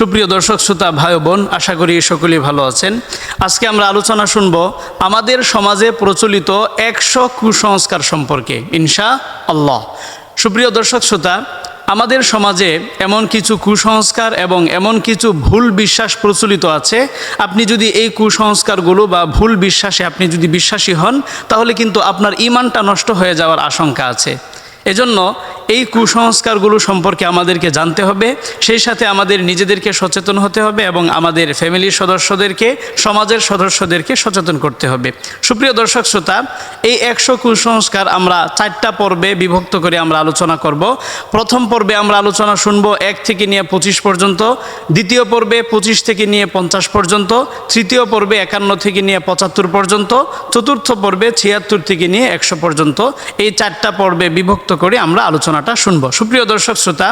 সুপ্রিয় দর্শক শ্রোতা ভাই বোন, আশা করি সকলেই ভালো আছেন। আজকে আমরা আলোচনা শুনব আমাদের সমাজে প্রচলিত 100 কুসংস্কার সম্পর্কে ইনশাআল্লাহ। সুপ্রিয় দর্শক শ্রোতা, আমাদের সমাজে এমন কিছু কুসংস্কার এবং এমন কিছু ভুল বিশ্বাস প্রচলিত আছে। আপনি যদি এই কুসংস্কারগুলো বা ভুল বিশ্বাসে আপনি যদি বিশ্বাসী হন, তাহলে কিন্তু আপনার ঈমানটা নষ্ট হয়ে যাওয়ার আশঙ্কা আছে। এজন্য এই কুসংস্কারগুলো সম্পর্কে আমাদেরকে জানতে হবে, সেই সাথে আমাদের নিজেদেরকে সচেতন হতে হবে এবং আমাদের ফ্যামিলির সদস্যদেরকে, সমাজের সদস্যদেরকে সচেতন করতে হবে। সুপ্রিয় দর্শক শ্রোতা, এই 100 কুসংস্কার আমরা 4টা পর্বে বিভক্ত করে আমরা আলোচনা করব। প্রথম পর্বে আমরা আলোচনা শুনব 1 থেকে নিয়ে 25 পর্যন্ত, দ্বিতীয় পর্বে 25 থেকে নিয়ে 50 পর্যন্ত, তৃতীয় পর্বে 51 থেকে নিয়ে 75 পর্যন্ত, চতুর্থ পর্বে 76 থেকে নিয়ে 100 পর্যন্ত। এই 4টা পর্বে বিভক্ত করে আমরা আলোচনাটা শুনব। সুপ্রিয় দর্শক শ্রোতা,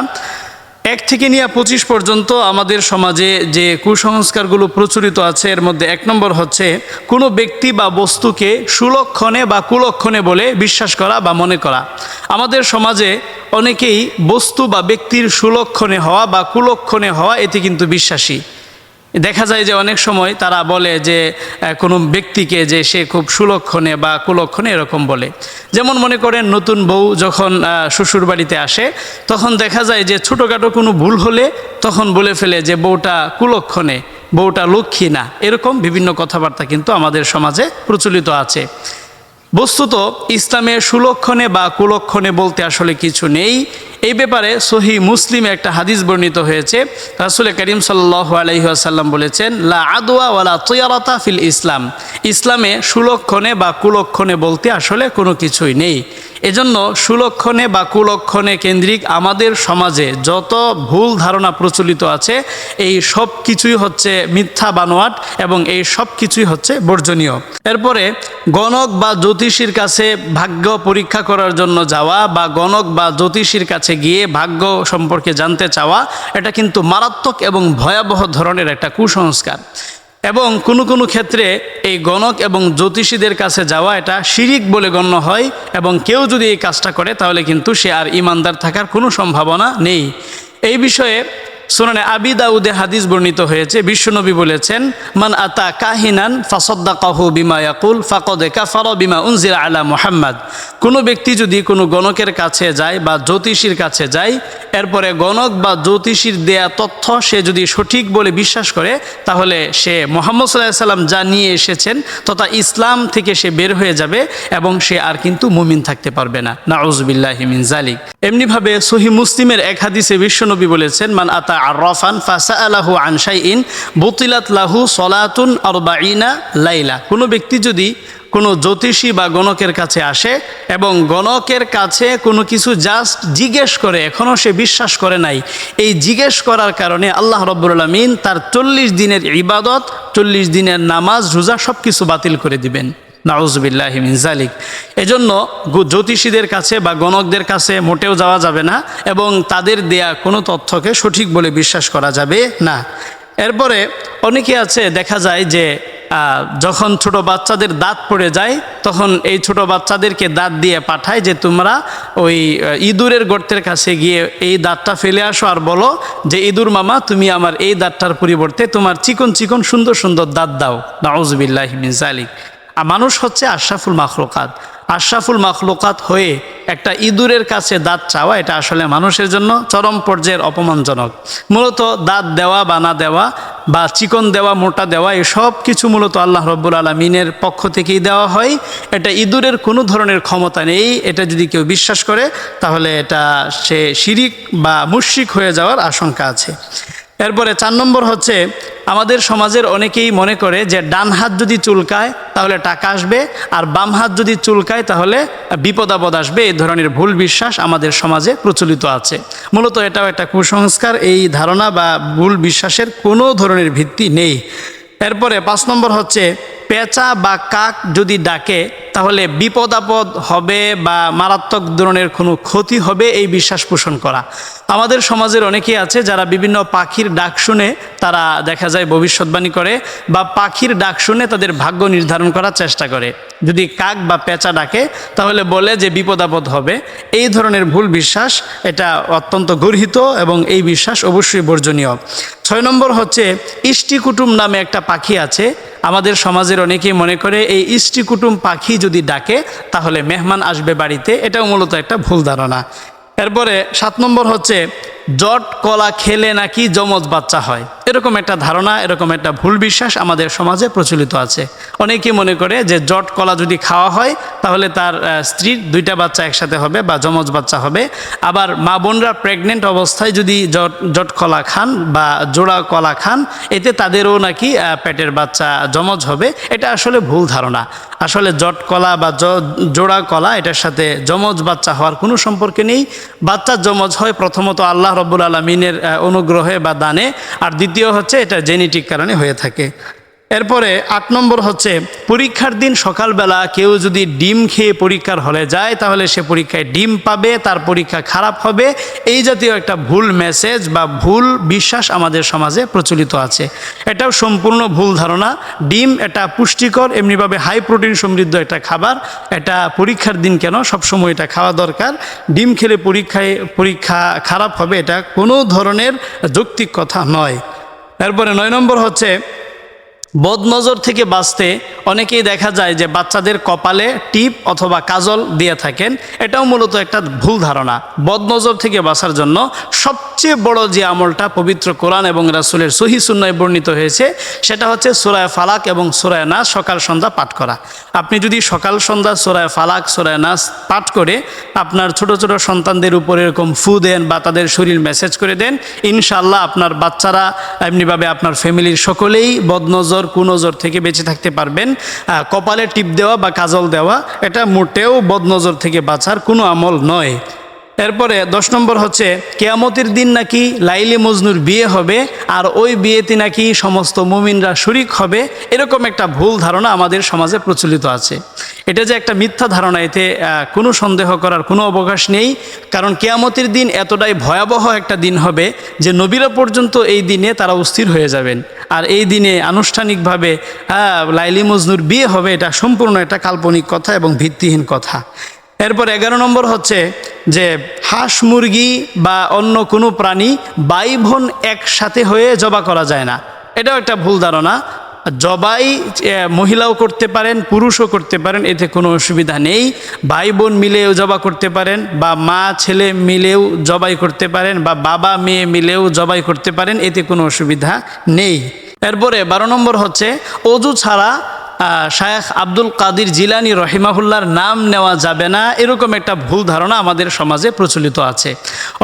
1 থেকে নিয়ে 25 পর্যন্ত আমাদের সমাজে যে কুসংস্কারগুলো প্রচলিত আছে, এর মধ্যে 1 নম্বর হচ্ছে কোনো ব্যক্তি বা বস্তুকে সুলক্ষণে বা কুলক্ষণে বলে বিশ্বাস করা বা মনে করা। আমাদের সমাজে অনেকেই বস্তু বা ব্যক্তির সুলক্ষণে হওয়া বা কুলক্ষণে হওয়া এতে কিন্তু বিশ্বাসী। দেখা যায় যে অনেক সময় তারা বলে যে কোনো ব্যক্তিকে যে সে খুব সুলক্ষণে বা কুলক্ষণে এরকম বলে। যেমন মনে করেন নতুন বউ যখন শ্বশুর বাড়িতে আসে, তখন দেখা যায় যে ছোটোখাটো কোনো ভুল হলে তখন বলে ফেলে যে বউটা কুলক্ষণে, বউটা লক্ষ্মী না। এরকম বিভিন্ন কথাবার্তা কিন্তু আমাদের সমাজে প্রচলিত আছে। বস্তুত ইসলামে সুলক্ষণে বা কুলক্ষণে বলতে আসলে কিছু নেই। এই ব্যাপারে সহিহ মুসলিমে একটা হাদিস বর্ণিত হয়েছে। রাসূল করিম সাল্লাল্লাহু আলাইহি ওয়াসাল্লাম বলেছেন, লা আদওয়া ওয়ালা তিয়ারাতা ফিল ইসলাম। ইসলামে সুলক্ষণে বা কুলক্ষণে বলতে আসলে কোনো কিছুই নেই। এজন্য সুলক্ষণে বা কুলক্ষণে কেন্দ্রিক আমাদের সমাজে যত ভুল ধারণা প্রচলিত আছে, এই সব কিছুই হচ্ছে মিথ্যা বানোয়াট এবং এই সব কিছুই হচ্ছে বর্জনীয়। এরপরে গণক বা জ্যোতিষীর কাছে ভাগ্য পরীক্ষা করার জন্য যাওয়া বা গণক বা জ্যোতিষীর কাছে গিয়ে ভাগ্য সম্পর্কে জানতে চাওয়া, এটা কিন্তু মারাত্মক এবং ভয়াবহ ধরনের একটা কুসংস্কার। এবং কোনো ক্ষেত্রে এই গণক এবং জ্যোতিষীদের কাছে যাওয়া এটা শিরিক বলে গণ্য হয়, এবং কেউ যদি এই কাজটা করে তাহলে কিন্তু সে আর ঈমানদার থাকার কোনো সম্ভাবনা নেই। এই বিষয়ে সুনানে আবি দাউদে হাদিস বর্ণিত হয়েছে। বিশ্বনবী বলেছেন, মান আতা কাহিনান ফাসাদ্দাকাহু বিমা ইয়াকুল ফাকাদ কাফারা বিমা উনজিলা আলা মুহাম্মদ। কোনো ব্যক্তি যদি কোনো গণকের কাছে যায় বা জ্যোতিষীর কাছে যায়, এরপরে গণক বা জ্যোতিষীর দেয়া তথ্য সে যদি সঠিক বলে বিশ্বাস করে, তাহলে সে মুহাম্মদ সাল্লাল্লাহু আলাইহি ওয়াসাল্লাম যা নিয়ে এসেছেন তথা ইসলাম থেকে সে বের হয়ে যাবে এবং সে আর কিন্তু মুমিন থাকতে পারবে না। নাউযুবিল্লাহি মিন যালিক। এমনিভাবে সহিহ মুসলিমের এক হাদিসে বিশ্বনবী বলেছেন, মান আতা আররাফান ফাসাআলাহু আন শাইইন বুতিলাত লাহু সলাতুন 40 লাইলা। কোনো ব্যক্তি যদি কোনো জ্যোতিষী বা গণকের কাছে আসে এবং গণকের কাছে কোনো কিছু জাস্ট জিজ্ঞেস করে, এখনও সে বিশ্বাস করে নাই, এই জিজ্ঞেস করার কারণে আল্লাহ রাব্বুল আলামিন তার 40 দিনের ইবাদত, 40 দিনের নামাজ রোজা সব কিছু বাতিল করে দিবেন। নাউযুবিল্লাহি মিন যালিক। এজন্য জ্যোতিষীদের কাছে বা গণকদের কাছে মোটেও যাওয়া যাবে না এবং তাদের দেয়া কোনো তথ্যকে সঠিক বলে বিশ্বাস করা যাবে না। এরপরে অনেকে আছে, দেখা যায় যে যখন ছোট বাচ্চাদের দাঁত পড়ে যায়, তখন এই ছোট বাচ্চাদেরকে দাঁত দিয়ে পাঠায় যে তোমরা ওই ইঁদুরের গর্তের কাছে গিয়ে এই দাঁতটা ফেলে আসো আর বলো যে ইঁদুর মামা, তুমি আমার এই দাঁতটার পরিবর্তে তোমার চিকন চিকন সুন্দর সুন্দর দাঁত দাও। নাউযুবিল্লাহি মিন যালিক। আর মানুষ হচ্ছে আশরাফুল মাখলুকাত। আশরাফুল মাখলুকাত হয়ে একটা ইঁদুরের কাছে দাঁত চাওয়া, এটা আসলে মানুষের জন্য চরম পর্যায়ের অপমানজনক। মূলত দাঁত দেওয়া বা না দেওয়া বা চিকন দেওয়া মোটা দেওয়া, এসব কিছু মূলত আল্লাহ রাব্বুল আলামিনের পক্ষ থেকেই দেওয়া হয়। এটা ইঁদুরের কোনো ধরনের ক্ষমতা নেই। এটা যদি কেউ বিশ্বাস করে তাহলে এটা সে শিরিক বা মুশরিক হয়ে যাওয়ার আশঙ্কা আছে। এরপরে 4 নম্বর হচ্ছে, আমাদের সমাজের অনেকেই মনে করে যে ডান হাত যদি চুলকায় তাহলে টাকা আসবে, আর বাম হাত যদি চুলকায় তাহলে বিপদ আপদ আসবে। এই ধরনের ভুল বিশ্বাস আমাদের সমাজে প্রচলিত আছে। মূলত এটাও একটা কুসংস্কার। এই ধারণা বা ভুল বিশ্বাসের কোনো ধরনের ভিত্তি নেই। এরপরে 5 নম্বর হচ্ছে, পেঁচা বা কাক যদি ডাকে তাহলে বিপদ আপদ হবে বা মারাত্মক ধরনের কোনো ক্ষতি হবে এই বিশ্বাস পোষণ করা। আমাদের সমাজের অনেকেই আছে যারা বিভিন্ন পাখির ডাক শুনে তারা দেখা যায় ভবিষ্যৎবাণী করে বা পাখির ডাক শুনে তাদের ভাগ্য নির্ধারণ করার চেষ্টা করে। যদি কাক বা পেঁচা ডাকে তাহলে বলে যে বিপদ আপদ হবে। এই ধরনের ভুল বিশ্বাস এটা অত্যন্ত গর্হিত এবং এই বিশ্বাস অবশ্যই বর্জনীয়। 6 নম্বর হচ্ছে ইষ্টি কুটুম নামে একটা পাখি আছে। আমাদের সমাজের অনেকেই মনে করে এই ইষ্টি কুটুম পাখি যদি ডাকে তাহলে মেহমান আসবে বাড়িতে। এটাও মূলত একটা ভুল ধারণা। এরপরে 7 নম্বর হচ্ছে জট কলা খেলে নাকি যমজ বাচ্চা হয়, এরকম একটা ধারণা, এরকম একটা ভুল বিশ্বাস আমাদের সমাজে প্রচলিত আছে। অনেকেই মনে করে যে জট কলা যদি খাওয়া হয় তাহলে তার স্ত্রীর 2টা বাচ্চা একসাথে হবে বা যমজ বাচ্চা হবে। আবার মা বোনরা প্রেগনেন্ট অবস্থায় যদি জট কলা খান বা জোড়া কলা খান এতে তাদেরও নাকি পেটের বাচ্চা যমজ হবে। এটা আসলে ভুল ধারণা। আসলে জট কলা বা জোড়া কলা এটার সাথে যমজ বাচ্চা হওয়ার কোনো সম্পর্ক নেই। বাচ্চা যমজ হয় প্রথমত আল্লাহ রব্বুল আলমিনের অনুগ্রহে বা দানে, আর দ্বিতীয় হচ্ছে এটা জেনেটিক কারণে হয়ে থাকে। এরপরে 8 নম্বর হচ্ছে পরীক্ষার দিন সকালবেলা কেউ যদি ডিম খেয়ে পরীক্ষার হলে যায় তাহলে সে পরীক্ষায় ডিম পাবে, তার পরীক্ষা খারাপ হবে। এই জাতীয় একটা ভুল মেসেজ বা ভুল বিশ্বাস আমাদের সমাজে প্রচলিত আছে। এটাও সম্পূর্ণ ভুল ধারণা। ডিম এটা পুষ্টিকর, এমনিভাবে হাই প্রোটিন সমৃদ্ধ একটা খাবার। এটা পরীক্ষার দিন কেন, সবসময় এটা খাওয়া দরকার। ডিম খেলে পরীক্ষা খারাপ হবে এটা কোনো ধরনের যৌক্তিক কথা নয়। এরপরে 9 নম্বর হচ্ছে বদনজর থেকে বাঁচতে অনেকেই দেখা যায় যে বাচ্চাদের কপালে টিপ অথবা কাজল দিয়ে থাকেন। এটাও মূলত একটা ভুল ধারণা। বদনজর থেকে বাঁচার জন্য সবচেয়ে বড় যে আমলটা পবিত্র কোরআন এবং রাসূলের সহিহ সুন্নাহয় বর্ণিত হয়েছে সেটা হচ্ছে সূরা ফালাক এবং সূরা নাস সকাল সন্ধ্যা পাঠ করা। আপনি যদি সকাল সন্ধ্যা সূরা ফালাক সূরা নাস পাঠ করে আপনার ছোট ছোট সন্তানদের উপর এরকম ফু দেন বা তাদের শরীর ম্যাসেজ করে দেন, ইনশাআল্লাহ আপনার বাচ্চারা এমনিভাবে আপনার ফ্যামিলির সকলেই বদনজর কুনজর থেকে বেঁচে থাকতে পারবেন। কপালে টিপ দেওয়া বা কাজল দেওয়া এটা মোটেও বদনজর থেকে বাঁচার কোনো আমল নয়। এরপরে 10 নম্বর হচ্ছে কিয়ামতের দিন নাকি লাইলি মজনুর বিয়ে হবে আর ওই বিয়েতে নাকি সমস্ত মুমিনরা শরিক হবে। এরকম একটা ভুল ধারণা আমাদের সমাজে প্রচলিত আছে। এটা যে একটা মিথ্যা ধারণা, এতে কোনো সন্দেহ করার কোনো অবকাশ নেই। কারণ কিয়ামতের দিন এতটাই ভয়াবহ একটা দিন হবে যে নবীরা পর্যন্ত এই দিনে তারা অস্থির হয়ে যাবেন। আর এই দিনে আনুষ্ঠানিকভাবে লাইলি মজনুর বিয়ে হবে, এটা সম্পূর্ণ একটা কাল্পনিক কথা এবং ভিত্তিহীন কথা। এরপর 11 নম্বর হচ্ছে যে হাঁস মুরগি বা অন্য কোনো প্রাণী ভাই বোন একসাথে হয়ে জবা করা যায় না। এটাও একটা ভুল ধারণা। জবাই মহিলাও করতে পারেন, পুরুষও করতে পারেন, এতে কোনো অসুবিধা নেই। ভাই বোন মিলেও জবা করতে পারেন বা মা ছেলে মিলেও জবাই করতে পারেন বা বাবা মেয়ে মিলেও জবাই করতে পারেন, এতে কোনো অসুবিধা নেই। এরপরে 12 নম্বর হচ্ছে অজু ছাড়া শায়েখ আব্দুল কাদির জিলানী রহিমাহুল্লাহর নাম নেওয়া যাবে না, এরকম একটা ভুল ধারণা আমাদের সমাজে প্রচলিত আছে।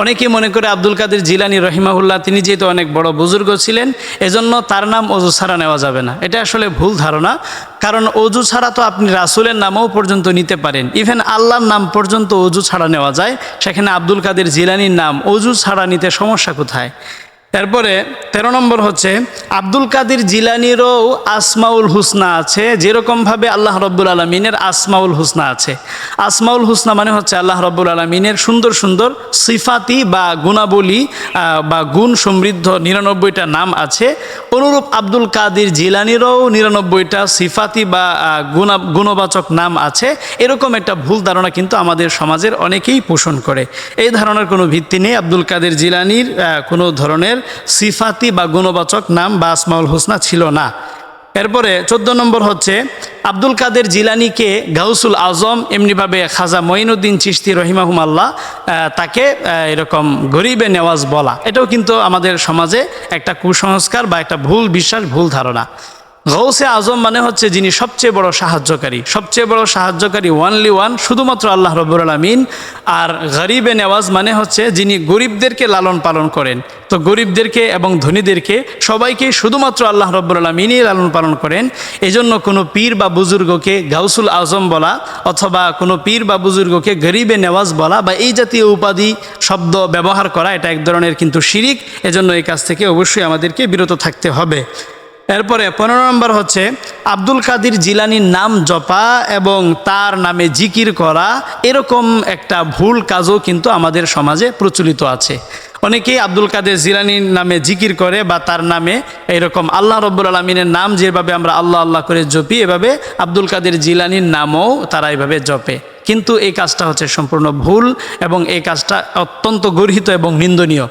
অনেকে মনে করে আব্দুল কাদির জিলানী রহিমাহুল্লাহ তিনি যেহেতু অনেক বড় বুজুর্গ ছিলেন এজন্য তার নাম অজু ছাড়া নেওয়া যাবে না। এটা আসলে ভুল ধারণা। কারণ অজু ছাড়া তো আপনি রাসূলের নামও পর্যন্ত নিতে পারেন, ইভেন আল্লাহর নাম পর্যন্ত অজু ছাড়া নেওয়া যায়। সেখানে আব্দুল কাদির জিলানীর নাম অজু ছাড়া নিতে সমস্যা কোথায়? এরপরে 13 নম্বর হচ্ছে আব্দুল কাদির জিলানিরও আসমাউল হুসনা আছে, যেরকমভাবে আল্লাহ রব্বুল আলমিনের আসমাউল হুসনা আছে। আসমাউল হুসনা মানে হচ্ছে আল্লাহ রব্বুল আলমিনের সুন্দর সুন্দর সিফাতি বা গুণাবলী বা গুণ সমৃদ্ধ 99টা নাম আছে। অনুরূপ আব্দুল কাদির জিলানিরও 99টা সিফাতি বা গুণবাচক নাম আছে। এরকম একটা ভুল ধারণা কিন্তু আমাদের সমাজের অনেকেই পোষণ করে। এই ধারণার কোনো ভিত্তি নেই। আব্দুল কাদির জিলানির কোনো ধরনের সিফাতি বা গুণবাচক নাম বা আসমাউল হুসনা ছিল না। এরপরে 14 নম্বর হচ্ছে আব্দুল কাদের জিলানিকে গাউসুল আজম, এমনিভাবে খাজা মঈনুদ্দিন চিশতি রহিমাহুমাল্লাহ তাকে এরকম গরিবে নেওয়াজ বলা, এটাও কিন্তু আমাদের সমাজে একটা কুসংস্কার বা একটা ভুল বিশ্বাস, ভুল ধারণা। গাউসে আজম মানে হচ্ছে যিনি সবচেয়ে বড় সাহায্যকারী, সবচেয়ে বড় সাহায্যকারী ওয়ানলি ওয়ান, শুধুমাত্র আল্লাহ রব্বুল আলামিন। আর গরিবে নেওয়াজ মানে হচ্ছে যিনি গরিবদেরকে লালন পালন করেন। তো গরিবদেরকে এবং ধনীদেরকে সবাইকে শুধুমাত্র আল্লাহ রব্বুল আলামিনই লালন পালন করেন। এজন্য কোনো পীর বা বুজুর্গকে গাউসুল আজম বলা অথবা কোনো পীর বা বুজুর্গকে গরিবে নেওয়াজ বলা বা এই জাতীয় উপাধি শব্দ ব্যবহার করা এটা এক ধরনের কিন্তু শিরিক। এজন্য এই কাজ থেকে অবশ্যই আমাদেরকে বিরত থাকতে হবে। এরপরে 15 নম্বর হচ্ছে আব্দুল কাদের জিলানির নাম জপা এবং তার নামে জিকির করা, এরকম একটা ভুল কাজও কিন্তু আমাদের সমাজে প্রচলিত আছে। অনেকেই আব্দুল কাদের জিলানির নামে জিকির করে বা তার নামে এরকম আল্লাহ রব্বুল আলমিনের নাম যেভাবে আমরা আল্লাহ আল্লাহ করে জপি, এভাবে আব্দুল কাদের জিলানির নামও তারা এভাবে জপে। কিন্তু এই কাজটা হচ্ছে সম্পূর্ণ ভুল এবং এই কাজটা অত্যন্ত গর্হিত এবং নিন্দনীয়।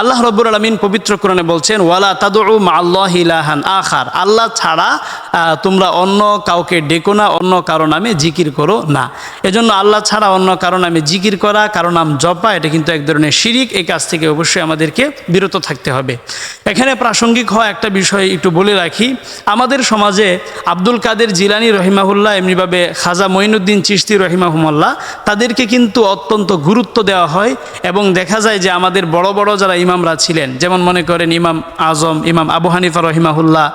আল্লাহ রব্বুল আলামিন পবিত্র কোরআনে বলছেন, ওয়ালা তাদউ মাআল্লাহি ইলাহান আখার, আল্লাহ ছাড়া তোমরা অন্য কাউকে ডেকো না, অন্য কারো নামে জিকির করো না। এজন্য আল্লাহ ছাড়া অন্য কারো নামে জিকির করা, কারো নাম জপা, এটা কিন্তু এক ধরনের শিরিক। এই কাজ থেকে অবশ্যই আমাদেরকে বিরত থাকতে হবে। এখানে প্রাসঙ্গিক হওয়া একটা বিষয় একটু বলে রাখি, আমাদের সমাজে আব্দুল কাদের জিলানী রহিমাহুল্লাহ, এমনিভাবে খাজা মঈনুদ্দিন চিশতি রহিমাহুল্লাহ, তাদেরকে কিন্তু অত্যন্ত গুরুত্ব দেওয়া হয় এবং দেখা যায় যে আমাদের বড় বড় যারা ইমামরা ছিলেন, যেমন মনে করেন ইমাম আজম, ইমাম আবু হানিফা রহিমাহুল্লাহ,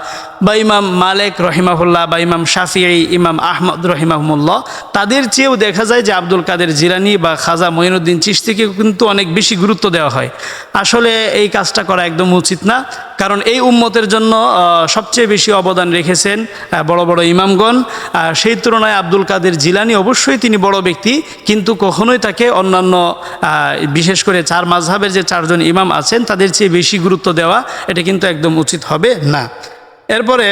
বা ইমাম মালিক রহিমাহুল্লাহ, বা ইমাম শাফিঈ, ইমাম আহমদ রহিমাহুল্লাহ, তাদের চেয়েও দেখা যায় যে আব্দুল কাদের জিলানী বা খাজা মঈনুদ্দিন চিশতিকে কিন্তু অনেক বেশি গুরুত্ব দেওয়া হয়। আসলে এই কাজটা করা একদম উচিত না, কারণ এই উম্মতের জন্য সবচেয়ে বেশি অবদান রেখেছেন বড় বড় ইমামগণ। সেই তুলনায় আব্দুল কাদের জিলানী অবশ্যই তিনি বড় ব্যক্তি, কিন্তু কখনোই তাকে অন্যান্য বিশেষ করে চার মাযহাবের যে চারজন ইমাম আছেন তাদের চেয়ে বেশি গুরুত্ব দেওয়া, এটা কিন্তু একদম উচিত হবে না। এরপরে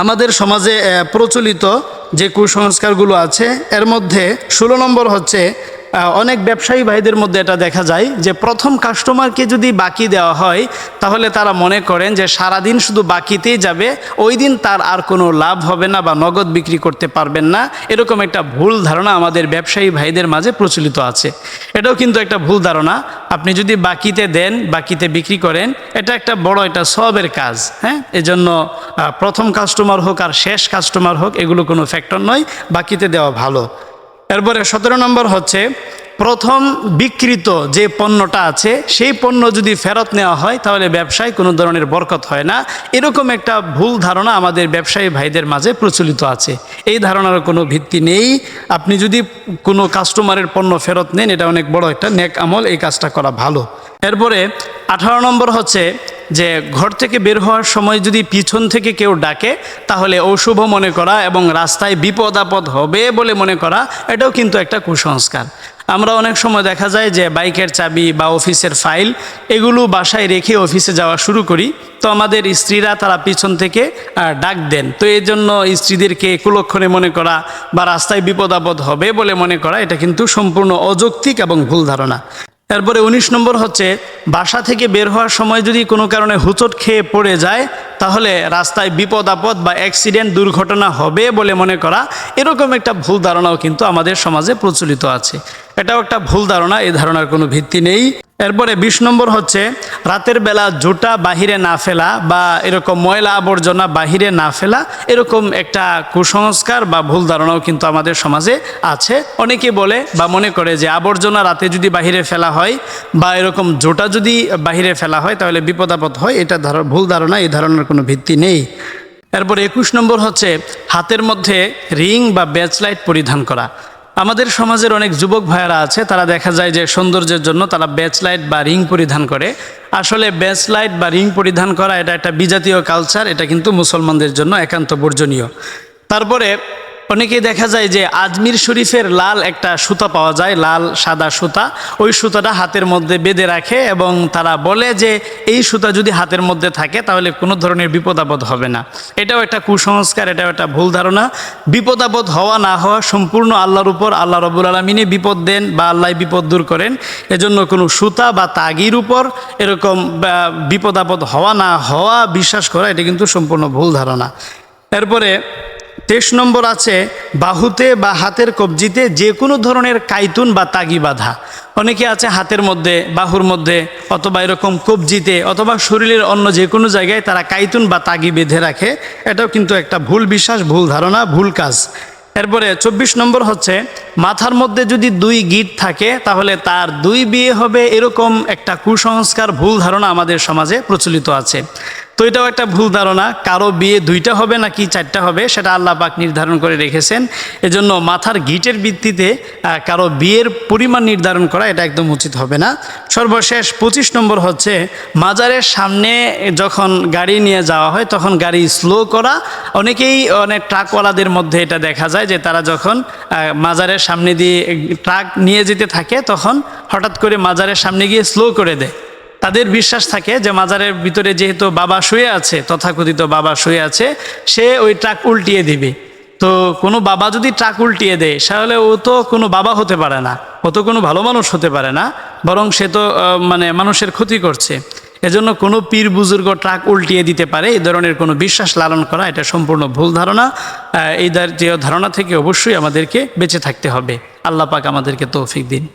আমাদের সমাজে প্রচলিত যে কুসংস্কারগুলো আছে, এর মধ্যে 16 নম্বর হচ্ছে অনেক ব্যবসায়ী ভাইদের মধ্যে এটা দেখা যায় যে প্রথম কাস্টমারকে যদি বাকি দেওয়া হয় তাহলে তারা মনে করেন যে সারাদিন শুধু বাকিতেই যাবে, ওই দিন তার আর কোনো লাভ হবে না বা নগদ বিক্রি করতে পারবেন না। এরকম একটা ভুল ধারণা আমাদের ব্যবসায়ী ভাইদের মাঝে প্রচলিত আছে। এটাও কিন্তু একটা ভুল ধারণা। আপনি যদি বাকিতে দেন, বাকিতে বিক্রি করেন, এটা একটা বড় একটা সওয়াবের কাজ। হ্যাঁ, এজন্য প্রথম কাস্টমার হোক আর শেষ কাস্টমার হোক, এগুলো কোনো ফ্যাক্টর নয়, বাকিতে দেওয়া ভালো। এরপরে 17 নম্বর হচ্ছে প্রথম বিক্রিত যে পণ্যটা আছে সেই পণ্য যদি ফেরত নেওয়া হয় তাহলে ব্যবসায় কোনো ধরনের বরকত হয় না। এরকম একটা ভুল ধারণা আমাদের ব্যবসায়ী ভাইদের মাঝে প্রচলিত আছে। এই ধারণার কোনো ভিত্তি নেই। আপনি যদি কোনো কাস্টমারের পণ্য ফেরত নেন, এটা অনেক বড় একটা নেক আমল, এই কাজটা করা ভালো। এরপরে 18 নম্বর হচ্ছে যে ঘর থেকে বের হওয়ার সময় যদি পিছন থেকে কেউ ডাকে তাহলে অশুভ মনে করা এবং রাস্তায় বিপদ আপদ হবে বলে মনে করা, এটাও কিন্তু একটা কুসংস্কার। আমরা অনেক সময় দেখা যায় যে বাইকের চাবি বা অফিসের ফাইল এগুলো বাসায় রেখে অফিসে যাওয়া শুরু করি, তো আমাদের স্ত্রীরা তারা পিছন থেকে ডাক দেন। তো এই জন্য স্ত্রীদেরকে কুলক্ষণে মনে করা বা রাস্তায় বিপদ আপদ হবে বলে মনে করা, এটা কিন্তু সম্পূর্ণ অযৌক্তিক এবং ভুল ধারণা। এরপরে 19 নম্বর হচ্ছে বাসা থেকে বের হওয়ার সময় যদি কোনো কারণে হোঁচট খেয়ে পড়ে যায় তাহলে রাস্তায় বিপদ আপদ বা অ্যাক্সিডেন্ট দুর্ঘটনা হবে বলে মনে করা, এরকম একটা ভুল ধারণাও কিন্তু আমাদের সমাজে প্রচলিত আছে। এটাও একটা ভুল ধারণা, এই ধারণার কোনো ভিত্তি নেই। এরপরে 20 নম্বর হচ্ছে রাতের বেলা জুতা বাহিরে না ফেলা বা এরকম ময়লা আবর্জনা বাহিরে না ফেলা, এরকম একটা কুসংস্কার বা ভুল ধারণাও কিন্তু আমাদের সমাজে আছে। অনেকে বলে বা মনে করে যে আবর্জনা রাতে যদি বাহিরে ফেলা হয় বা এরকম জুতা যদি বাহিরে ফেলা হয় তাহলে বিপদ আপদ হয়, এটা ভুল ধারণা, এই ধারণার কোনো ভিত্তি নেই। এরপর 21 নম্বর হচ্ছে হাতের মধ্যে রিং বা ব্যাচলাইট পরিধান করা। আমাদের সমাজের অনেক যুবক ভাইয়েরা আছে, তারা দেখা যায় যে সৌন্দর্যের জন্য তারা ব্যাচলাইট বা রিং পরিধান করে। আসলে ব্যাচলাইট বা রিং পরিধান করা এটা একটা বিজাতীয় কালচার, এটা কিন্তু মুসলমানদের জন্য একান্ত বর্জনীয়। তারপরে অনেকেই দেখা যায় যে আজমির শরীফের লাল একটা সুতা পাওয়া যায়, লাল সাদা সুতা, ওই সুতাটা হাতের মধ্যে বেঁধে রাখে এবং তারা বলে যে এই সুতা যদি হাতের মধ্যে থাকে তাহলে কোনো ধরনের বিপদ আপদ হবে না। এটাও একটা কুসংস্কার, এটাও একটা ভুল ধারণা। বিপদ আপদ হওয়া না হওয়া সম্পূর্ণ আল্লাহর উপর, আল্লাহ রব্বুল আলামিনই বিপদ দেন বা আল্লাহ বিপদ দূর করেন। এজন্য কোনো সুতা বা তাগির উপর এরকম বিপদ আপদ হওয়া না হওয়া বিশ্বাস করা, এটা কিন্তু সম্পূর্ণ ভুল ধারণা। এরপরে 23 নম্বর আছে বাহুতে বা হাতের কবজিতে যে কোনো ধরনের কাইতুন বা তাগি বাঁধা। অনেকে আছে হাতের মধ্যে, বাহুর মধ্যে অথবা এরকম কবজিতে অথবা শরীরের অন্য যে কোনো জায়গায় তারা কাইতুন বা তাগি বেঁধে রাখে, এটাও কিন্তু একটা ভুল বিশ্বাস, ভুল ধারণা, ভুল কাজ। এরপরে 24 নম্বর হচ্ছে মাথার মধ্যে যদি 2 গিট থাকে তাহলে তার 2 বিয়ে হবে, এরকম একটা কুসংস্কার, ভুল ধারণা আমাদের সমাজে প্রচলিত আছে। তো এটাও একটা ভুল ধারণা, কারো বিয়ে 2টা হবে নাকি 4টা হবে সেটা আল্লাহ পাক নির্ধারণ করে রেখেছেন। এজন্য মাথার গিটের ভিত্তিতে কারো বিয়ের পরিমাণ নির্ধারণ করা এটা একদম উচিত হবে না। সর্বশেষ 25 নম্বর হচ্ছে মাজারের সামনে যখন গাড়ি নিয়ে যাওয়া হয় তখন গাড়ি স্লো করা। অনেক ট্রাকওয়ালাদের মধ্যে এটা দেখা যায় যে তারা যখন মাজারের সামনে দিয়ে ট্রাক নিয়ে যেতে থাকে তখন হঠাৎ করে মাজারের সামনে গিয়ে স্লো করে দেয়। তাদের বিশ্বাস থাকে যে মাজারের ভিতরে যেহেতু বাবা শুয়ে আছে, তথাকথিত বাবা শুয়ে আছে, সে ওই ট্রাক উল্টিয়ে দিবে। তো কোনো বাবা যদি ট্রাক উল্টিয়ে দেয় তাহলে ও তো কোনো বাবা হতে পারে না, ও তো কোনো ভালো মানুষ হতে পারে না, বরং সে তো মানে মানুষের ক্ষতি করছে। এজন্য কোনো পীর বুজুর্গ ট্রাক উল্টিয়ে দিতে পারে এই ধরনের কোনো বিশ্বাস লালন করা এটা সম্পূর্ণ ভুল ধারণা। এই জাতীয় ধারণা থেকে অবশ্যই আমাদেরকে বেঁচে থাকতে হবে। আল্লাহ পাক আমাদেরকে তৌফিক দিন।